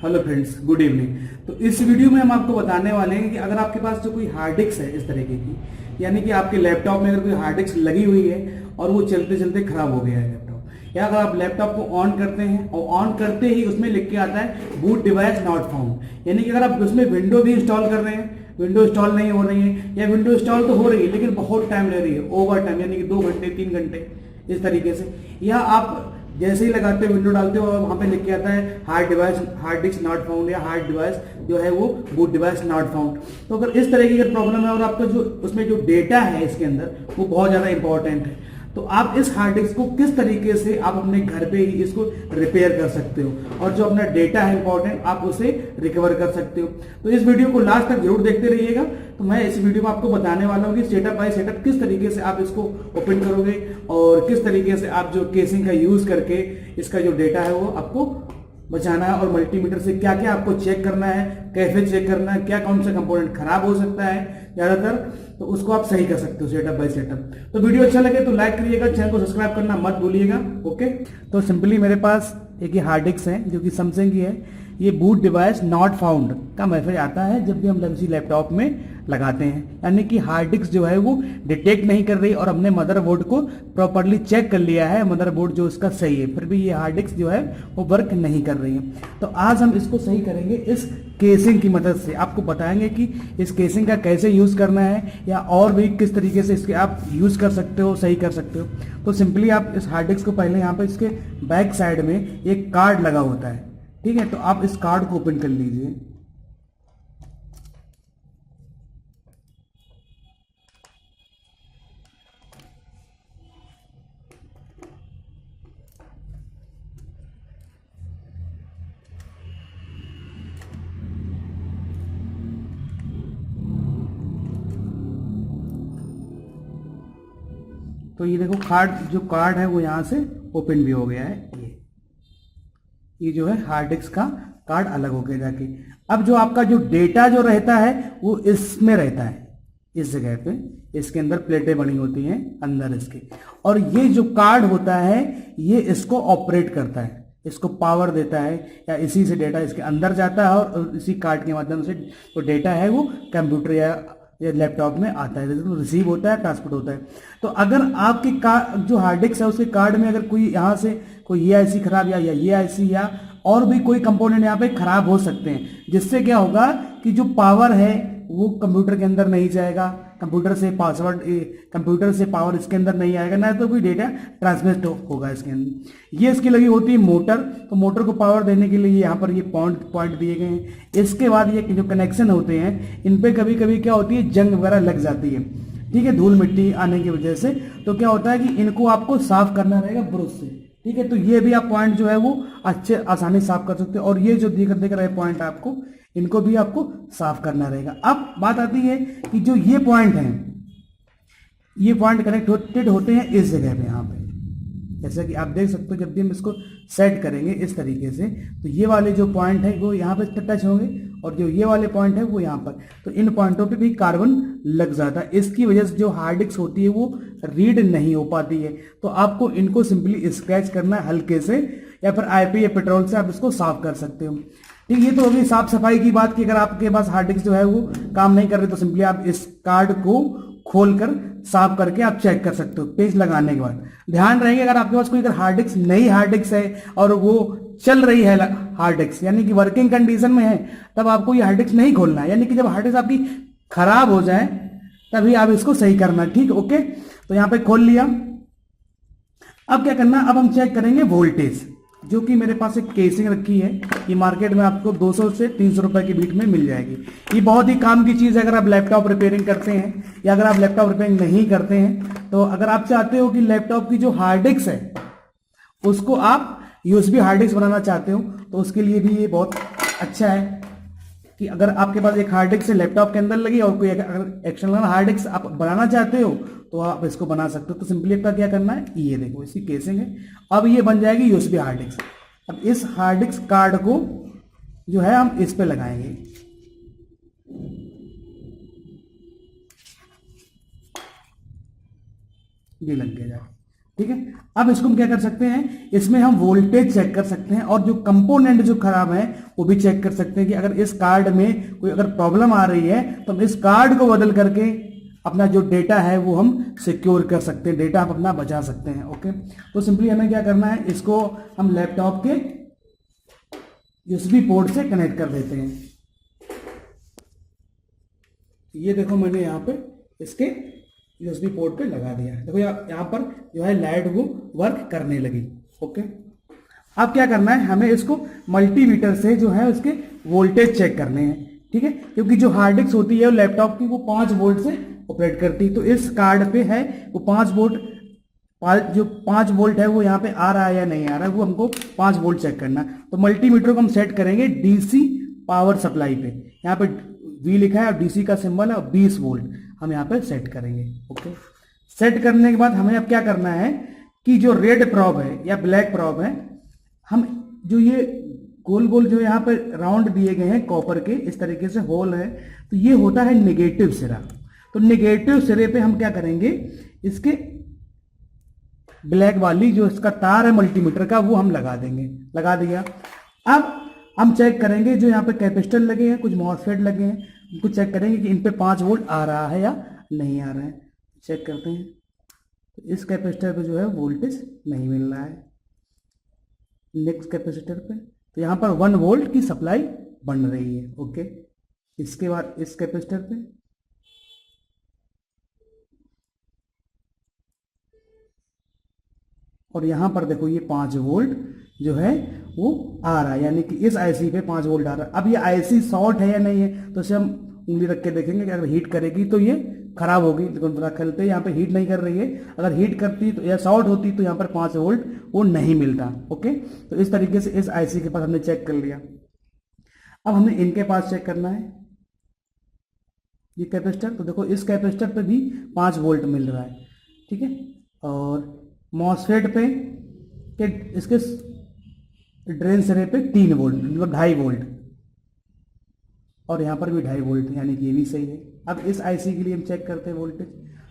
Hello friends, good evening. तो इस video में हम आपको बताने वाले हैं कि अगर आपके पास जो कोई हार्ड डिस्क है इस तरीके की, यानी कि आपके लैपटॉप में अगर कोई हार्ड डिस्क लगी हुई है और वो चलते चलते खराब हो गया है लैपटॉप, या अगर आप लैपटॉप को ऑन करते हैं और ऑन करते ही उसमें लिख के आता है बूट डिवाइस नॉट फाउंड, यानी कि अगर आप उसमें विंडो भी इंस्टॉल कर रहे हैं, विंडो इंस्टॉल नहीं हो रही है, या विंडो इंस्टॉल तो हो रही है लेकिन बहुत टाइम ले रही है, ओवर टाइम, यानी कि 2 घंटे 3 घंटे इस तरीके से, या आप जैसे ही लगाते हो विंडो डालते हो और वहां पे लिख के आता है हार्ड डिस्क नॉट फाउंड, या हार्ड डिवाइस जो है वो बूट डिवाइस नॉट फाउंड। तो अगर इस तरह की अगर प्रॉब्लम है और आपका जो उसमें जो डेटा है इसके अंदर वो बहुत ज्यादा इंपॉर्टेंट है, तो आप इस हार्ड डिस्क को किस तरीके से आप अपने घर पे ही इसको रिपेयर कर सकते हो और जो अपना डेटा है इंपॉर्टेंट आप उसे रिकवर कर सकते हो। तो इस वीडियो को लास्ट तक जरूर देखते रहिएगा। तो मैं इस वीडियो में आपको बताने वाला हूँ कि सेटअप बाय सेटअप किस तरीके से आप इसको ओपन करोगे और किस तरीके से आप जो केसिंग का यूज करके इसका जो डेटा है वो आपको बचाना है, और मल्टीमीटर से क्या क्या आपको चेक करना है, कैसे चेक करना है, क्या कौन सा कंपोनेंट खराब हो सकता है ज्यादातर, तो उसको आप सही कर सकते हो सेटअप बाय सेटअप। तो वीडियो अच्छा लगे तो लाइक करिएगा, चैनल को सब्सक्राइब करना मत भूलिएगा। ओके, तो सिंपली मेरे पास एक ही हार्ड डिस्क है जो कि सैमसंग की है। ये बूट डिवाइस नॉट फाउंड का मैसेज आता है जब भी हम किसी लैपटॉप में लगाते हैं, यानी कि हार्ड डिस्क जो है वो डिटेक्ट नहीं कर रही और हमने मदरबोर्ड को प्रॉपर्ली चेक कर लिया है, मदरबोर्ड जो इसका सही है, फिर भी ये हार्ड डिस्क जो है वो वर्क नहीं कर रही है। तो आज हम इसको सही करेंगे इस केसिंग की मदद से। आपको बताएंगे कि इस केसिंग का कैसे यूज करना है या और भी किस तरीके से इसके आप यूज कर सकते हो, सही कर सकते हो। तो सिंपली आप इस हार्ड डिस्क को पहले यहाँ पे इसके बैक साइड में एक कार्ड लगा होता है, ठीक है, तो आप इस कार्ड को ओपन कर लीजिए। तो ये देखो जो कार्ड है वो यहां से ओपन भी हो गया है। ये जो है हार्ड डिस्क का कार्ड अलग हो गया जाके। अब जो आपका जो डेटा जो रहता है वो इसमें रहता है, इस जगह पे इसके अंदर प्लेटें बनी होती हैं अंदर इसके, और ये जो कार्ड होता है ये इसको ऑपरेट करता है, इसको पावर देता है, या इसी से डेटा इसके अंदर जाता है और इसी कार्ड के माध्यम से जो डेटा है वो कंप्यूटर या लैपटॉप में आता है, तो रिसीव होता है, ट्रांसपोर्ट होता है। तो अगर आपके जो हार्ड डिस्क है उसके कार्ड में अगर कोई यहाँ से कोई ये आईसी खराब या ये आईसी या और भी कोई कंपोनेंट यहाँ पे खराब हो सकते हैं, जिससे क्या होगा कि जो पावर है वो कंप्यूटर के अंदर नहीं जाएगा, कंप्यूटर से पावर इसके अंदर नहीं आएगा, ना तो कोई डेटा ट्रांसमिट होगा इसके अंदर। ये इसकी लगी होती है मोटर, तो मोटर को पावर देने के लिए यहाँ पर ये पॉइंट दिए गए हैं। इसके बाद ये जो कनेक्शन होते हैं इन पे कभी कभी क्या होती है, जंग वगैरह लग जाती है, ठीक है, धूल मिट्टी आने की वजह से। तो क्या होता है कि इनको आपको साफ करना रहेगा ब्रश से, ठीक है। तो ये भी आप पॉइंट जो है वो अच्छे आसानी साफ कर सकते हो, और ये जो दिख रहे पॉइंट आपको, इनको भी आपको साफ करना रहेगा। अब बात आती है कि जो ये पॉइंट हैं, ये पॉइंट कनेक्टेड होते हैं इस जगह पे, यहाँ पे जैसा कि आप देख सकते हो। जब भी हम इसको सेट करेंगे इस तरीके से, तो ये वाले जो पॉइंट है वो यहाँ पे टच होंगे और जो ये वाले पॉइंट है वो यहाँ पर, तो इन पॉइंटों पे भी कार्बन लग जाता है। इसकी वजह से जो हार्ड डिस्क होती है वो रीड नहीं हो पाती है। तो आपको इनको सिंपली स्क्रैच करना है हल्के से, या फिर आईपी या पेट्रोल से आप इसको साफ कर सकते हो, ठीक। ये तो होगी साफ सफाई की बात कि अगर आपके पास हार्ड डिस्क जो है वो काम नहीं कर रही, तो सिंपली आप इस कार्ड को खोलकर साफ करके आप चेक कर सकते हो पेज लगाने के बाद। ध्यान रहेगा अगर आपके पास कोई अगर हार्ड डिस्क नई हार्ड डिस्क है और वो चल रही है हार्ड डिस्क, यानी कि वर्किंग कंडीशन में है, तब आपको ये हार्ड डिस्क नहीं खोलना है, यानी कि जब हार्ड डिस्क आपकी खराब हो जाए तभी आप इसको सही करना है, ठीक। ओके, तो यहाँ पे खोल लिया। अब क्या करना, अब हम चेक करेंगे वोल्टेज, जो कि मेरे पास एक केसिंग रखी है, ये मार्केट में आपको 200 से 300 रुपए के बीच में मिल जाएगी। ये बहुत ही काम की चीज है अगर आप लैपटॉप रिपेयरिंग करते हैं, या अगर आप लैपटॉप रिपेयरिंग नहीं करते हैं, तो अगर आप चाहते हो कि लैपटॉप की जो हार्ड डिस्क है उसको आप यूएसबी हार्ड डिस्क बनाना चाहते हो, तो उसके लिए भी ये बहुत अच्छा है कि अगर आपके पास एक हार्ड डिस्क है लैपटॉप के अंदर लगी और कोई अगर एक्सटर्नल हार्ड डिस्क आप बनाना चाहते हो तो आप इसको बना सकते हो। तो सिंपली आपका क्या करना है, ये देखो इसकी केसिंग है, अब ये बन जाएगी यूएसबी हार्ड डिस्क। अब इस हार्ड डिस्क कार्ड को जो है हम इस पे लगाएंगे, ये लग गया। ठीक है। अब इसको हम क्या कर सकते हैं, इसमें हम वोल्टेज चेक कर सकते हैं और जो कंपोनेंट जो खराब है वो भी चेक कर सकते हैं कि अगर इस कार्ड में कोई अगर प्रॉब्लम आ रही है तो हम इस कार्ड को बदल करके अपना जो डेटा है वो हम सिक्योर कर सकते हैं, डेटा हम अपना बचा सकते हैं। ओके, तो सिंपली हमें क्या करना है, इसको हम लैपटॉप के यूएसबी पोर्ट से कनेक्ट कर देते हैं। ये देखो मैंने यहाँ पे इसके यूएसबी पोर्ट पे लगा दिया। देखो यहाँ पर जो है लाइट वो वर्क करने लगी। ओके, अब क्या करना है, हमें इसको मल्टीमीटर से जो है उसके वोल्टेज चेक करने हैं। ठीक है, क्योंकि जो हार्ड डिस्क होती है वो लैपटॉप की वो 5 वोल्ट से ऑपरेट करती है। तो इस कार्ड पे है वो 5 वोल्ट, जो 5 वोल्ट है वो यहाँ पे आ रहा है या नहीं आ रहा है, वो हमको 5 वोल्ट चेक करना है। तो मल्टीमीटर को हम सेट करेंगे डीसी पावर सप्लाई पे। यहाँ पे वी लिखा है और डीसी का सिंबल है और 20 वोल्ट हम यहाँ पे सेट करेंगे। ओके, सेट करने के बाद हमें अब क्या करना है कि जो रेड प्रॉब है या ब्लैक प्रॉब है, हम जो ये गोल गोल जो यहाँ पे राउंड दिए गए हैं कॉपर के, इस तरीके से होल है, तो ये होता है नेगेटिव सिरा। तो नेगेटिव सिरे पे हम क्या करेंगे, इसके ब्लैक वाली जो इसका तार है मल्टीमीटर का वो हम लगा देंगे। लगा दिया। अब हम चेक करेंगे जो यहाँ पे कैपेसिटर लगे हैं, कुछ मॉसफेट लगे हैं, उनको चेक करेंगे कि इन पे 5 वोल्ट आ रहा है या नहीं आ रहा है। चेक करते हैं, तो इस कैपेसिटर पे जो है वोल्टेज नहीं मिल रहा है। नेक्स्ट कैपेसिटर पे तो यहाँ पर 1 वोल्ट की सप्लाई बन रही है। ओके, इसके बाद इस कैपेसिटर पे और यहाँ पर देखो ये 5 वोल्ट जो है वो आ रहा है, यानी कि इस आईसी पे 5 वोल्ट आ रहा है। अब ये आईसी शॉर्ट है या नहीं है, तो इसे हम उंगली रख के देखेंगे कि अगर हीट करेगी तो ये खराब होगी, लेकिन थोड़ा खेलते यहाँ पे हीट नहीं कर रही है। अगर हीट करती तो या शॉर्ट होती तो यहाँ पर 5 वोल्ट वो नहीं मिलता। ओके, तो इस तरीके से इस आईसी के पास हमने चेक कर लिया। अब हमें इनके पास चेक करना है ये कैपेसिटर। तो देखो इस कैपेसिटर पे भी 5 वोल्ट मिल रहा है। ठीक है, और मॉसफेट पे के इसके ड्रेन सिरे पे 3 वोल्ट मतलब 2.5 वोल्ट, और यहाँ पर भी 2.5 वोल्ट, यानी कि ये भी सही है। अब इस आईसी के लिए हम चेक करते हैं वोल्टेज।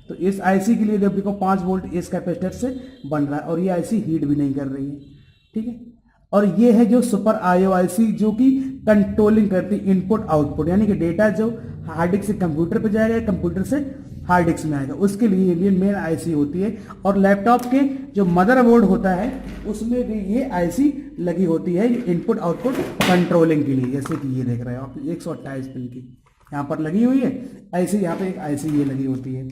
तो इस आईसी के लिए देखो 5 वोल्ट इस कैपेसिटर से बन रहा है और ये आईसी हीट भी नहीं कर रही है। ठीक है, और ये है जो सुपर आईओ आईसी जो कि कंट्रोलिंग करती है इनपुट आउटपुट, यानी कि डेटा जो हार्ड डिस्क से कंप्यूटर पे जाएगा, कंप्यूटर से हार्ड डिस्क में आएगा, उसके लिए मेन आईसी होती है। और लैपटॉप के जो मदरबोर्ड होता है उसमें भी ये आईसी लगी होती है इनपुट आउटपुट कंट्रोलिंग के लिए। जैसे कि ये देख रहे हो आप 128 पिन की यहाँ पर लगी हुई है आईसी, यहाँ पे एक आईसी ये लगी होती है।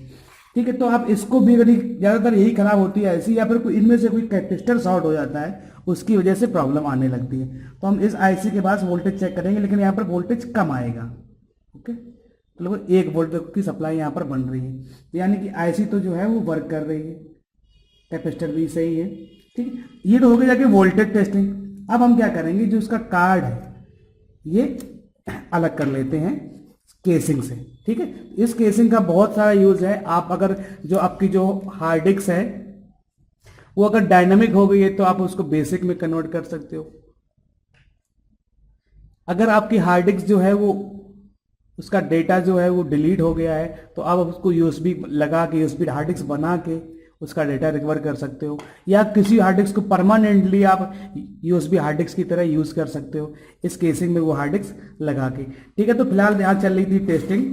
ठीक है, तो आप इसको भी अगर ज़्यादातर यही खराब होती है आईसी, या फिर कोई इनमें से कोई कैपेसिटर शॉर्ट हो जाता है उसकी वजह से प्रॉब्लम आने लगती है। तो हम इस आईसी के पास वोल्टेज चेक करेंगे, लेकिन यहाँ पर वोल्टेज कम आएगा। ओके, तो लगभग 1 वोल्ट की सप्लाई यहाँ पर बन रही है, यानी कि आईसी तो जो है वो वर्क कर रही है, कैपेसिटर भी सही है। ठीक है, ये तो हो गया जाके वोल्टेज टेस्टिंग। अब हम क्या करेंगे, जो इसका कार्ड है ये अलग कर लेते हैं केसिंग से। ठीक है, इस केसिंग का बहुत सारा यूज है। आप अगर जो आपकी जो हार्ड डिस्क है वो अगर डायनामिक हो गई है तो आप उसको बेसिक में कन्वर्ट कर सकते हो। अगर आपकी हार्ड डिस्क जो है वो उसका डेटा जो है वो डिलीट हो गया है तो आप उसको यूएसबी लगा के यूएसबी हार्ड डिस्क बना के उसका डेटा रिकवर कर सकते हो, या किसी हार्ड डिस्क को परमानेंटली आप यूएसबी हार्ड डिस्क की तरह यूज कर सकते हो इस केसिंग में वो हार्ड डिस्क लगा के। ठीक है, तो फिलहाल यहाँ चल रही थी टेस्टिंग,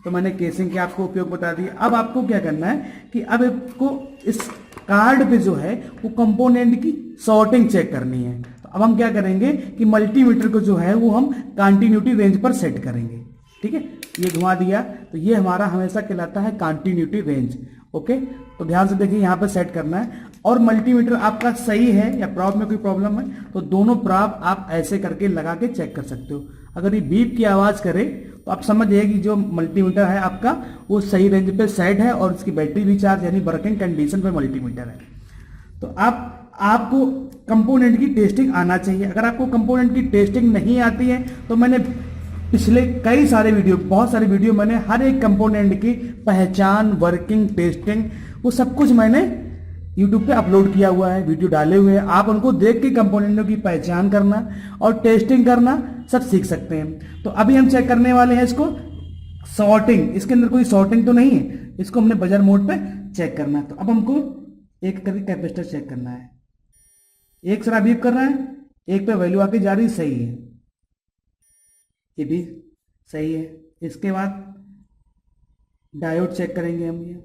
तो मैंने केसिंग के आपको उपयोग बता दिया। अब आपको क्या करना है कि अब आपको इस कार्ड पे जो है वो कंपोनेंट की सॉर्टिंग चेक करनी है। तो अब हम क्या करेंगे कि मल्टीमीटर को जो है वो हम कंटिन्यूटी रेंज पर सेट करेंगे। ठीक है, ये घुमा दिया तो ये हमारा हमेशा कहलाता है कंटिन्यूटी रेंज। ओके, तो ध्यान से देखिए यहाँ पर सेट करना है। और मल्टीमीटर आपका सही है या प्रॉब में कोई प्रॉब्लम है तो दोनों प्रॉब आप ऐसे करके लगा के चेक कर सकते हो। अगर ये बीप की आवाज करे तो आप समझ जाइए कि जो मल्टीमीटर है आपका वो सही रेंज पे सेट है और उसकी बैटरी भी चार्ज यानी वर्किंग कंडीशन पे मल्टीमीटर है। तो आपको कंपोनेंट की टेस्टिंग आना चाहिए। अगर आपको कंपोनेंट की टेस्टिंग नहीं आती है तो मैंने पिछले कई सारे वीडियो, बहुत सारे वीडियो मैंने हर एक कंपोनेंट की पहचान, वर्किंग, टेस्टिंग वो सब कुछ मैंने YouTube पे अपलोड किया हुआ है, वीडियो डाले हुए हैं। आप उनको देख के कंपोनेंटों की पहचान करना और टेस्टिंग करना सब सीख सकते हैं। तो अभी हम चेक करने वाले हैं इसको सॉर्टिंग। इसके अंदर कोई सॉर्टिंग तो नहीं है, इसको हमने बजर मोड पे चेक करना है। तो अब हमको एक करके कैपेसिटर चेक करना है। एक सारा बीप कर रहा है, एक पे वैल्यू आके जा रही, सही है, ये भी सही है। इसके बाद डायोड चेक करेंगे हम ये।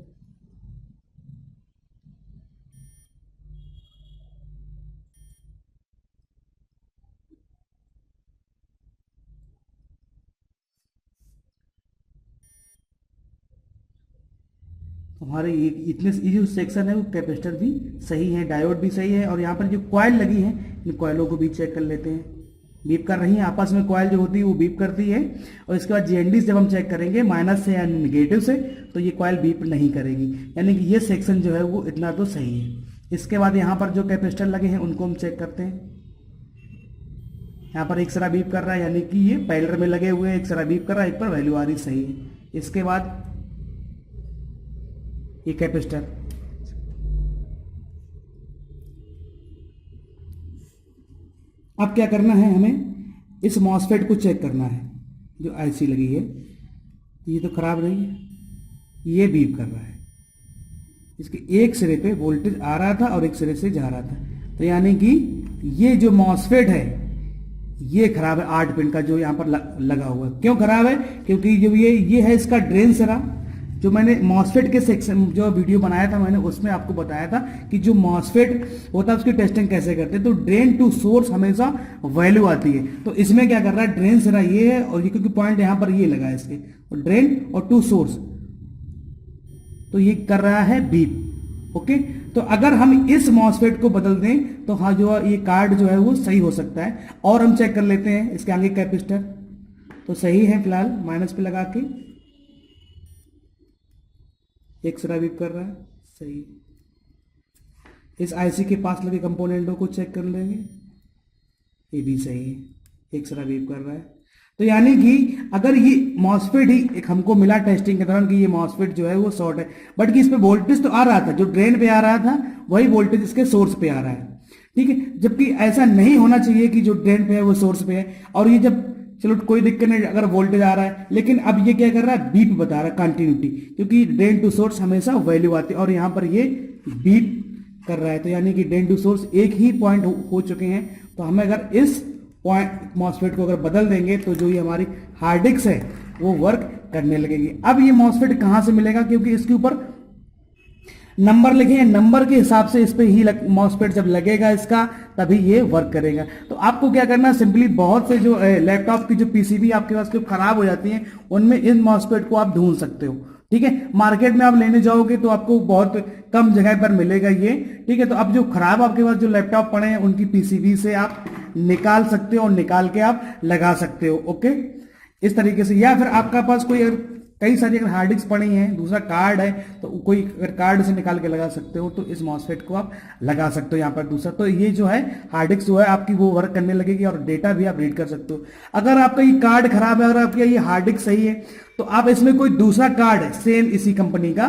हमारे इतने ये जो सेक्शन है वो कैपेसिटर भी सही है, डायोड भी सही है, और यहाँ पर जो कॉइल लगी है इन कॉइलों को भी चेक कर लेते हैं। बीप कर रही हैं आपस में, कॉइल जो होती है वो बीप करती है। और इसके बाद जीएनडी जब हम चेक करेंगे माइनस से या नेगेटिव से, तो ये कॉइल बीप नहीं करेगी, यानी कि ये सेक्शन जो है वो इतना तो सही है। इसके बाद यहाँ पर जो कैपेसिटर लगे हैं उनको हम चेक करते हैं। यहाँ पर एक सारा बीप कर रहा है, यानी कि ये पैरेलल में लगे हुए हैं, एक सारा बीप कर रहा है, एक पर वैल्यू आ रही, सही है। इसके बाद ये कैपेसिटर, अब क्या करना है, हमें इस मॉसफेट को चेक करना है। जो आईसी लगी है ये तो खराब नहीं है, ये बीप कर रहा है। इसके एक सिरे पे वोल्टेज आ रहा था और एक सिरे से जा रहा था, तो यानी कि ये जो मॉसफेट है ये खराब है। 8 पिन का जो यहाँ पर लगा हुआ है, क्यों खराब है, क्योंकि जो ये है इसका ड्रेन सिरा। जो मैंने मॉसफेट के सेक्शन जो वीडियो बनाया था मैंने उसमें आपको बताया था कि जो मॉसफेट होता है उसकी टेस्टिंग कैसे करते हैं। तो ड्रेन टू सोर्स हमेशा वैल्यू आती है, तो इसमें क्या कर रहा है, ड्रेन सिरा ये है और ये क्योंकि पॉइंट यहां पर ये लगा है इसके, और ड्रेन और टू सोर्स, तो ये कर रहा है बीप। ओके, तो अगर हम इस मॉसफेट को बदल दें तो हाँ जो ये कार्ड जो है वो सही हो सकता है। और हम चेक कर लेते हैं इसके आगे कैपेसिटर, तो सही है, फिलहाल माइनस पे लगा के एक सिरा बीप कर रहा है, सही। इस आईसी के पास लगे कंपोनेंटों को चेक कर लेंगे, ये भी सही है, एक सिरा बीप कर रहा है। तो यानी कि अगर ये मॉसफेट ही एक हमको मिला टेस्टिंग के दौरान कि ये मॉसफेट जो है वो शॉर्ट है, बट कि इस पे वोल्टेज तो आ रहा था, जो ड्रेन पे आ रहा था वही वोल्टेज इसके सोर्स पे आ रहा है, ठीक है। जबकि ऐसा नहीं होना चाहिए कि जो ड्रेन पे है वो सोर्स पे है। और ये जब चलो कोई दिक्कत नहीं अगर वोल्टेज आ रहा है, लेकिन अब ये क्या कर रहा है, बीप बता रहा है, कंटिन्यूटी, क्योंकि ड्रेन टू सोर्स हमेशा वैल्यू आती है और यहाँ पर ये बीप कर रहा है। तो यानी कि ड्रेन टू सोर्स एक ही पॉइंट हो चुके हैं। तो हमें अगर इस पॉइंट मॉसफेट को अगर बदल देंगे तो जो ये हमारी हार्ड डिस्क है वो वर्क करने लगेगी। अब ये मॉसफेट कहाँ से मिलेगा, क्योंकि इसके ऊपर नंबर लिखे हैं, नंबर के हिसाब से इस पे ही मॉसफेट जब लगेगा इसका तभी ये वर्क करेगा। तो आपको क्या करना है, सिंपली बहुत से जो लैपटॉप की जो पीसीबी आपके पास जो खराब हो जाती हैं उनमें इन मॉसफेट को आप ढूंढ सकते हो, ठीक है। मार्केट में आप लेने जाओगे तो आपको बहुत कम जगह पर मिलेगा ये, ठीक है। तो अब जो खराब आपके पास जो लैपटॉप पड़े हैं उनकी पीसीबी से आप निकाल सकते हो और निकाल के आप लगा सकते हो, ओके, इस तरीके से। या फिर आपका पास कोई कई सारी अगर हार्ड डिस्क पड़ी हैं, दूसरा कार्ड है, तो कोई अगर कार्ड से निकाल के लगा सकते हो तो इस मॉसफेट को आप लगा सकते हो यहाँ पर दूसरा। तो ये जो है हार्ड डिस्क जो है आपकी वो वर्क करने लगेगी और डेटा भी आप रीड कर सकते हो। अगर आपका ये कार्ड खराब है और आपका ये हार्ड डिस्क सही है तो आप इसमें कोई दूसरा कार्ड है सेम इसी कंपनी का,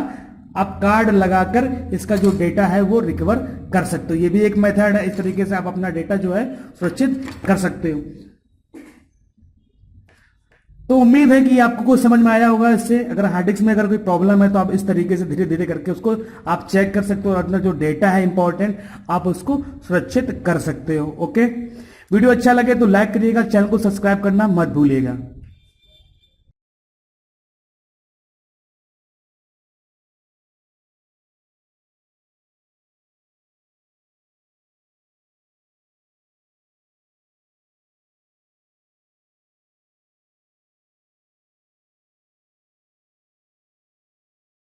आप कार्ड लगाकर इसका जो डेटा है वो रिकवर कर सकते हो। ये भी एक मेथड है, इस तरीके से आप अपना डेटा जो है सुरक्षित कर सकते हो। तो उम्मीद है कि आपको कुछ समझ में आया होगा इससे। अगर हार्ड डिस्क में अगर कोई प्रॉब्लम है तो आप इस तरीके से धीरे धीरे करके उसको आप चेक कर सकते हो और अपना जो डेटा है इंपॉर्टेंट आप उसको सुरक्षित कर सकते हो, ओके। वीडियो अच्छा लगे तो लाइक करिएगा, चैनल को सब्सक्राइब करना मत भूलिएगा।